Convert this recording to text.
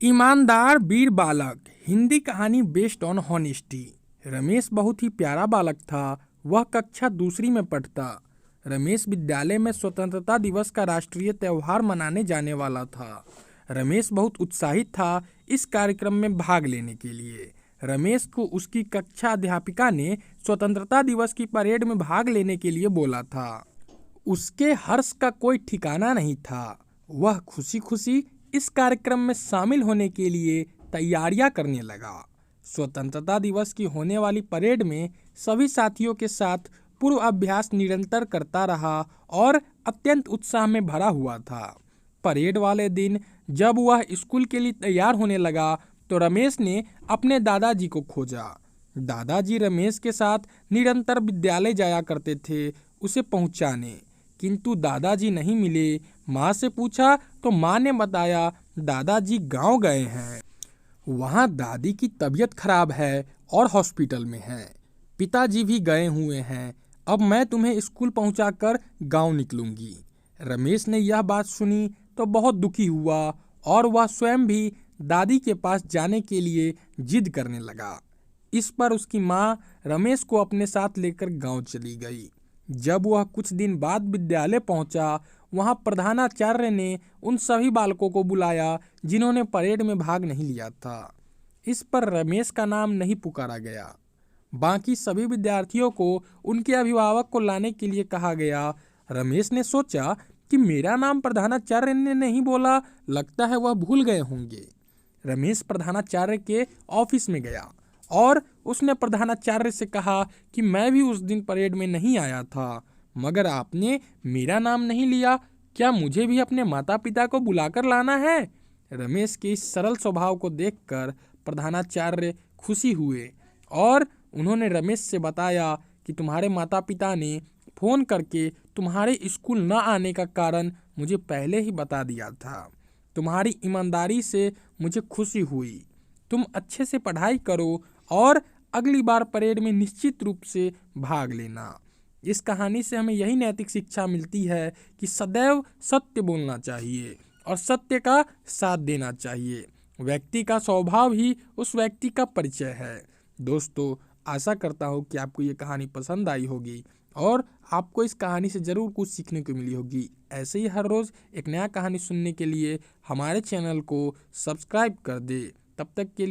ईमानदार वीर बालक। हिंदी कहानी बेस्ड ऑन हॉनेस्टी। रमेश बहुत ही प्यारा बालक था। वह कक्षा दूसरी में पढ़ता। रमेश विद्यालय में स्वतंत्रता दिवस का राष्ट्रीय त्यौहार मनाने जाने वाला था। रमेश बहुत उत्साहित था इस कार्यक्रम में भाग लेने के लिए। रमेश को उसकी कक्षा अध्यापिका ने स्वतंत्रता दिवस की परेड में भाग लेने के लिए बोला था। उसके हर्ष का कोई ठिकाना नहीं था। वह खुशी खुशी इस कार्यक्रम में शामिल होने के लिए तैयारियां करने लगा। स्वतंत्रता दिवस की होने वाली परेड में सभी साथियों के साथ पूर्व अभ्यास निरंतर करता रहा और अत्यंत उत्साह में भरा हुआ था। परेड वाले दिन जब वह स्कूल के लिए तैयार होने लगा तो रमेश ने अपने दादाजी को खोजा। दादाजी रमेश के साथ निरंतर विद्यालय जाया करते थे उसे पहुंचाने, किंतु दादाजी नहीं मिले। माँ से पूछा तो माँ ने बताया दादाजी गांव गए हैं। वहाँ दादी की तबीयत खराब है और हॉस्पिटल में है। पिताजी भी गए हुए हैं। अब मैं तुम्हें स्कूल पहुंचाकर गांव निकलूंगी। रमेश ने यह बात सुनी तो बहुत दुखी हुआ और वह स्वयं भी दादी के पास जाने के लिए जिद करने लगा। इस पर उसकी माँ रमेश को अपने साथ लेकर गांव चली गई। जब वह कुछ दिन बाद विद्यालय पहुंचा, वहां प्रधानाचार्य ने उन सभी बालकों को बुलाया जिन्होंने परेड में भाग नहीं लिया था। इस पर रमेश का नाम नहीं पुकारा गया। बाकी सभी विद्यार्थियों को उनके अभिभावक को लाने के लिए कहा गया। रमेश ने सोचा कि मेरा नाम प्रधानाचार्य ने नहीं बोला, लगता है वह भूल गए होंगे। रमेश प्रधानाचार्य के ऑफिस में गया और उसने प्रधानाचार्य से कहा कि मैं भी उस दिन परेड में नहीं आया था, मगर आपने मेरा नाम नहीं लिया। क्या मुझे भी अपने माता पिता को बुलाकर लाना है? रमेश के इस सरल स्वभाव को देखकर प्रधानाचार्य खुशी हुए और उन्होंने रमेश से बताया कि तुम्हारे माता पिता ने फोन करके तुम्हारे स्कूल न आने का कारण मुझे पहले ही बता दिया था। तुम्हारी ईमानदारी से मुझे खुशी हुई। तुम अच्छे से पढ़ाई करो और अगली बार परेड में निश्चित रूप से भाग लेना। इस कहानी से हमें यही नैतिक शिक्षा मिलती है कि सदैव सत्य बोलना चाहिए और सत्य का साथ देना चाहिए। व्यक्ति का स्वभाव ही उस व्यक्ति का परिचय है। दोस्तों, आशा करता हूँ कि आपको ये कहानी पसंद आई होगी और आपको इस कहानी से ज़रूर कुछ सीखने को मिली होगी। ऐसे ही हर रोज़ एक नया कहानी सुनने के लिए हमारे चैनल को सब्सक्राइब कर दे। तब तक के लिए